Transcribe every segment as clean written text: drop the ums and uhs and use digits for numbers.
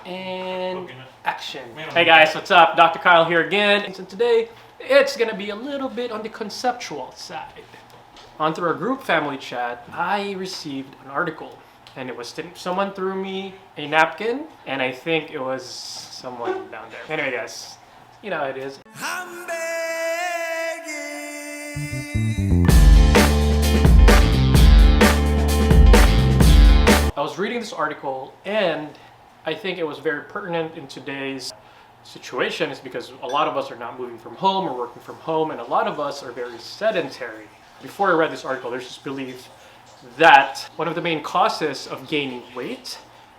And action. Hey guys, what's up? Dr. Kyle here again. And today, it's gonna be a little bit on the conceptual side. On through our group family chat, I received an article. And it was someone threw me a napkin, and I think it was someone down there. Anyway guys, you know how it is. I'm begging. I was reading this article, and I think it was very pertinent in today's situation, is because a lot of us are not moving from home or working from home, and a lot of us are very sedentary. Before I read this article, there's this belief that one of the main causes of gaining weight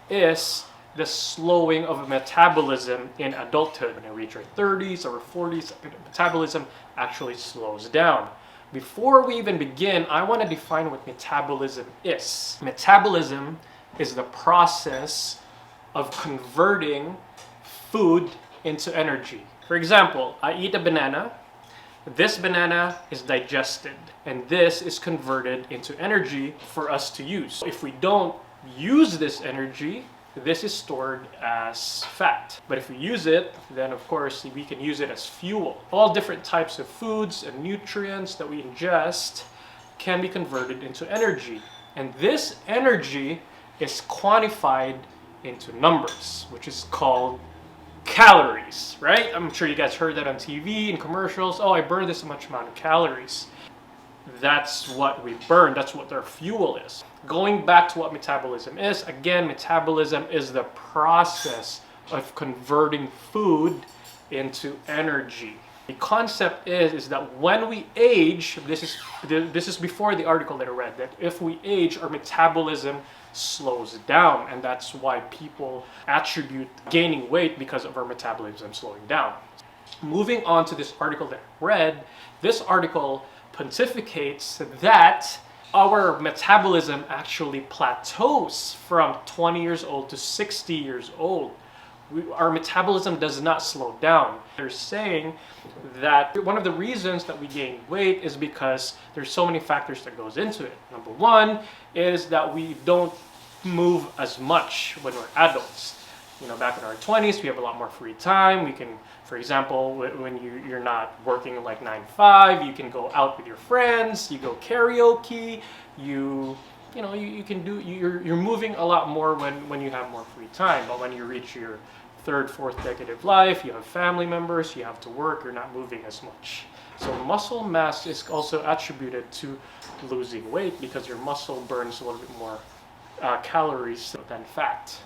is the slowing of metabolism in adulthood. When you reach your 30s or 40s, metabolism actually slows down. Before we even begin, I want to define what metabolism is. Metabolism is the process of converting food into energy. For example, I eat a banana. This banana is digested, and this is converted into energy for us to use. If we don't use this energy, this is stored as fat. But if we use it, then of course we can use it as fuel. All different types of foods and nutrients that we ingest can be converted into energy. And this energy is quantified into numbers, which is called calories, right? I'm sure you guys heard that on TV and commercials. Oh, I burned this much amount of calories. That's what we burn. That's what our fuel is. Going back to what metabolism is, again, metabolism is the process of converting food into energy. The concept is that when we age, this is before the article that I read, that if we age, our metabolism slows down, and that's why people attribute gaining weight because of our metabolism slowing down. Moving on to this article that I read, this article pontificates that our metabolism actually plateaus from 20 years old to 60 years old. Our metabolism does not slow down. They're saying that one of the reasons that we gain weight is because there's so many factors that goes into it. Number one is that we don't move as much when we're adults. You know, back in our 20s, we have a lot more free time. We can, for example, when you're not working like 9 to 5, you can go out with your friends, you go karaoke, you can do, you're moving a lot more when you have more free time. But when you reach your third, fourth decade of life, you have family members, you have to work, you're not moving as much. So muscle mass is also attributed to losing weight because your muscle burns a little bit more calories than fat.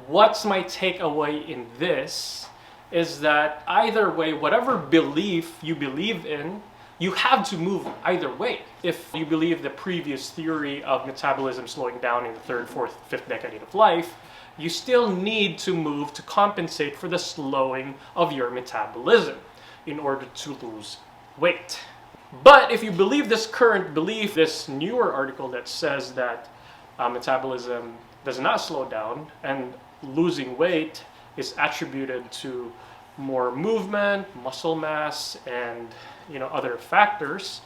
What's my takeaway in this is that either way, whatever belief you believe in, you have to move either way. If you believe the previous theory of metabolism slowing down in the third, fourth, fifth decade of life, you still need to move to compensate for the slowing of your metabolism in order to lose weight. But if you believe this current belief, this newer article that says that metabolism does not slow down and losing weight is attributed to more movement, muscle mass, and other factors,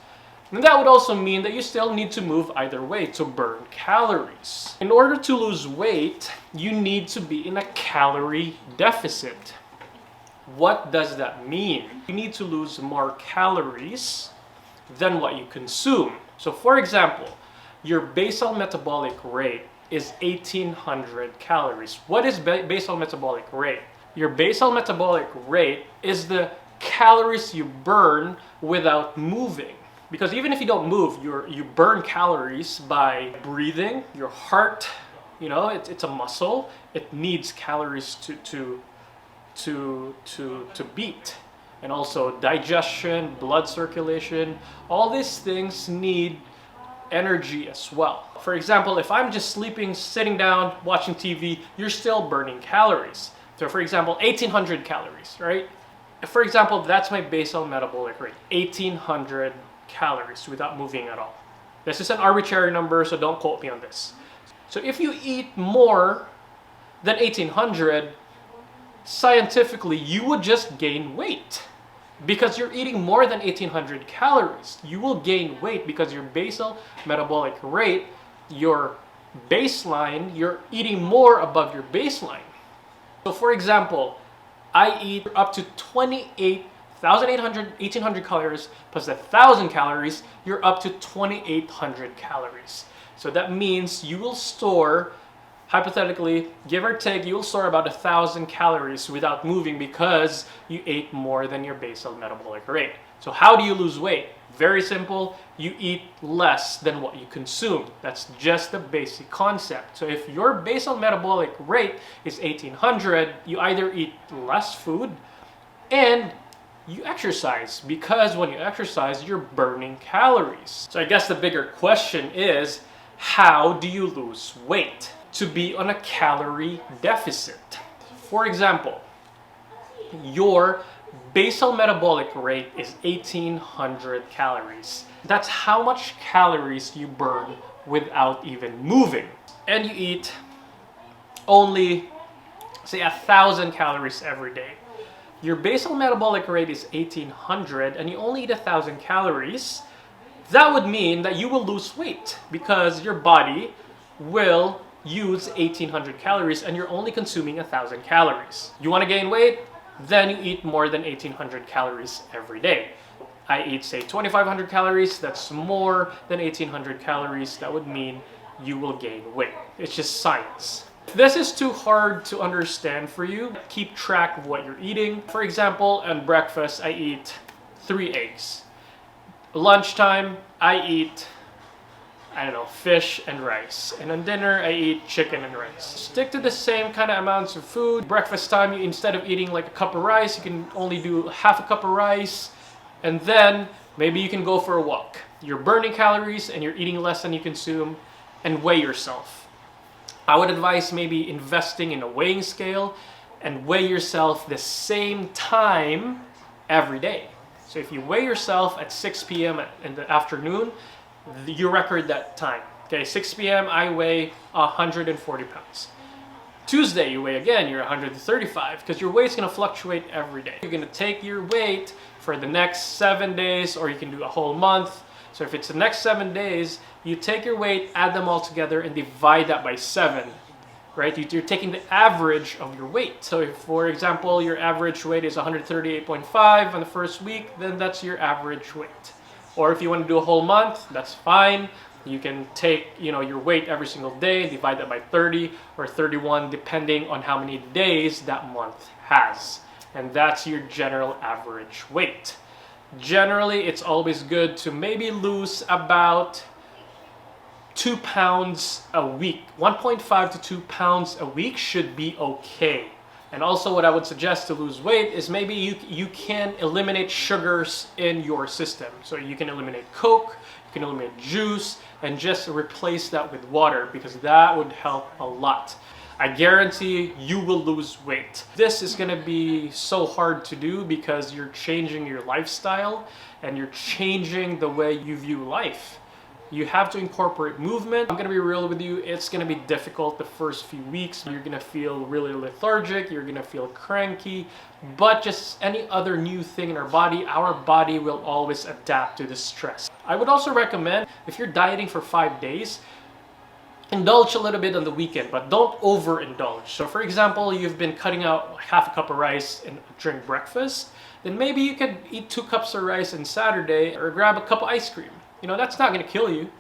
then that would also mean that you still need to move either way to burn calories. In order to lose weight, you need to be in a calorie deficit. What does that mean? You need to lose more calories than what you consume. So for example, your basal metabolic rate is 1800 calories. What is basal metabolic rate? Your basal metabolic rate is the calories you burn without moving. Because even if you don't move, you burn calories by breathing. Your heart, it's a muscle. It needs calories to beat. And also digestion, blood circulation, all these things need energy as well. For example, if I'm just sleeping, sitting down, watching TV, you're still burning calories. So for example, 1800 calories, right? For example, that's my basal metabolic rate, 1800 calories without moving at all. This is an arbitrary number, so don't quote me on this. So if you eat more than 1800, scientifically, you would just gain weight. Because you're eating more than 1800 calories, you will gain weight because your basal metabolic rate, your baseline, you're eating more above your baseline. So for example, I eat up to 1800 calories plus 1,000 calories, you're up to 2,800 calories. So that means you will store, hypothetically, give or take, you will store about 1,000 calories without moving because you ate more than your basal metabolic rate. So how do you lose weight? Very simple, you eat less than what you consume. That's just the basic concept. So if your basal metabolic rate is 1,800, you either eat less food and you exercise, because when you exercise, you're burning calories. So I guess the bigger question is, how do you lose weight? To be on a calorie deficit. For example, your basal metabolic rate is 1,800 calories. That's how much calories you burn without even moving. And you eat only, say, 1,000 calories every day. Your basal metabolic rate is 1,800 and you only eat 1,000 calories. That would mean that you will lose weight because your body will use 1,800 calories and you're only consuming 1,000 calories. You want to gain weight? Then you eat more than 1,800 calories every day. I eat, say, 2,500 calories. That's more than 1,800 calories. That would mean you will gain weight. It's just science. If this is too hard to understand for you, keep track of what you're eating. For example, at breakfast, I eat 3 eggs. Lunchtime, I eat, I don't know, fish and rice. And on dinner, I eat chicken and rice. Stick to the same kind of amounts of food. Breakfast time, instead of eating like a cup of rice, you can only do half a cup of rice. And then maybe you can go for a walk. You're burning calories and you're eating less than you consume, and weigh yourself. I would advise maybe investing in a weighing scale and weigh yourself the same time every day. So if you weigh yourself at 6 p.m. in the afternoon, you record that time. Okay, 6 p.m. I weigh 140 pounds. Tuesday you weigh again, you're 135, because your weight's gonna fluctuate every day. You're gonna take your weight for the next 7 days, or you can do a whole month. So if it's the next 7 days, you take your weight, add them all together, and divide that by 7, right? You're taking the average of your weight. So if, for example, your average weight is 138.5 on the first week, then that's your average weight. Or if you want to do a whole month, that's fine. You can take, your weight every single day, divide that by 30 or 31, depending on how many days that month has. And that's your general average weight. Generally, it's always good to maybe lose about 2 pounds a week. 1.5 to 2 pounds a week should be okay. And also what I would suggest to lose weight is maybe you can eliminate sugars in your system. So you can eliminate Coke, you can eliminate juice, and just replace that with water, because that would help a lot. I guarantee you will lose weight. This is gonna be so hard to do because you're changing your lifestyle and you're changing the way you view life. You have to incorporate movement. I'm gonna be real with you, it's gonna be difficult the first few weeks. You're gonna feel really lethargic, you're gonna feel cranky, but just any other new thing in our body will always adapt to the stress. I would also recommend, if you're dieting for 5 days, indulge a little bit on the weekend, but don't overindulge. So for example, you've been cutting out half a cup of rice during breakfast, then maybe you could eat 2 cups of rice on Saturday or grab a cup of ice cream. That's not going to kill you.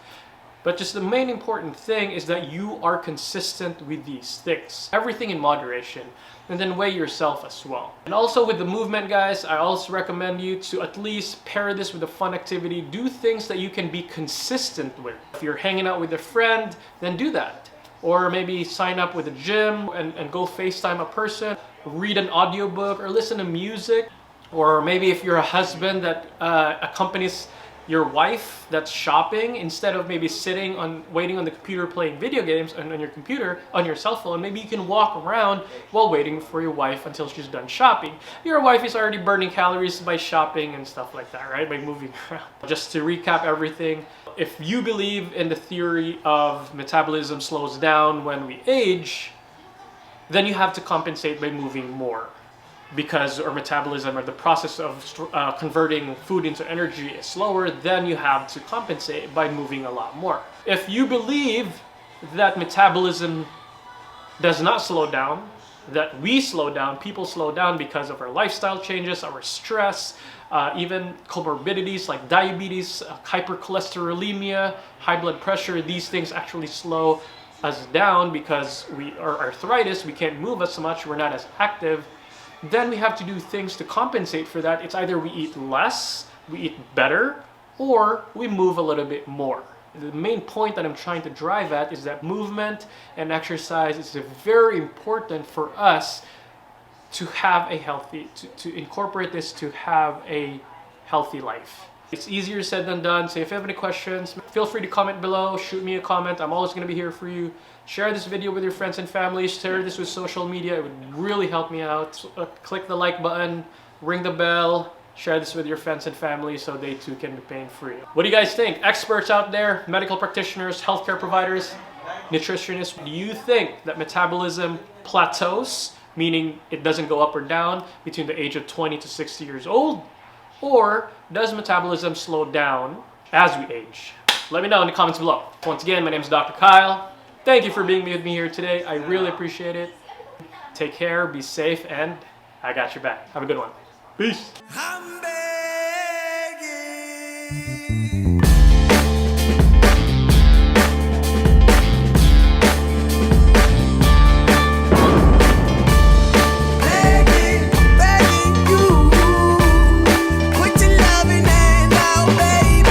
But just the main important thing is that you are consistent with these things. Everything in moderation. And then weigh yourself as well. And also with the movement, guys, I also recommend you to at least pair this with a fun activity. Do things that you can be consistent with. If you're hanging out with a friend, then do that. Or maybe sign up with a gym and go FaceTime a person. Read an audiobook or listen to music. Or maybe if you're a husband that accompanies your wife that's shopping, instead of maybe waiting on the computer playing video games on your computer, on your cell phone, maybe you can walk around while waiting for your wife until she's done shopping. Your wife is already burning calories by shopping and stuff like that, right? By moving around. Just to recap everything, if you believe in the theory of metabolism slows down when we age, then you have to compensate by moving more. Because our metabolism, or the process of converting food into energy, is slower, then you have to compensate by moving a lot more. If you believe that metabolism does not slow down, that we slow down, people slow down because of our lifestyle changes, our stress, even comorbidities like diabetes, hypercholesterolemia, high blood pressure. These things actually slow us down because our arthritis, we can't move as much, we're not as active. Then we have to do things to compensate for that. It's either we eat less, we eat better, or we move a little bit more. The main point that I'm trying to drive at is that movement and exercise is very important for us to have a healthy, to incorporate this to have a healthy life. It's easier said than done. So if you have any questions, feel free to comment below, shoot me a comment. I'm always going to be here for you. Share this video with your friends and family, share this with social media. It would really help me out. So, click the like button, ring the bell, share this with your friends and family so they too can be pain-free. What do you guys think? Experts out there, medical practitioners, healthcare providers, nutritionists, do you think that metabolism plateaus, meaning it doesn't go up or down between the age of 20 to 60 years old? Or does metabolism slow down as we age? Let me know in the comments below. Once again, my name is Dr. Kyle. Thank you for being with me here today. I really appreciate it. Take care, be safe, and I got your back. Have a good one. Peace.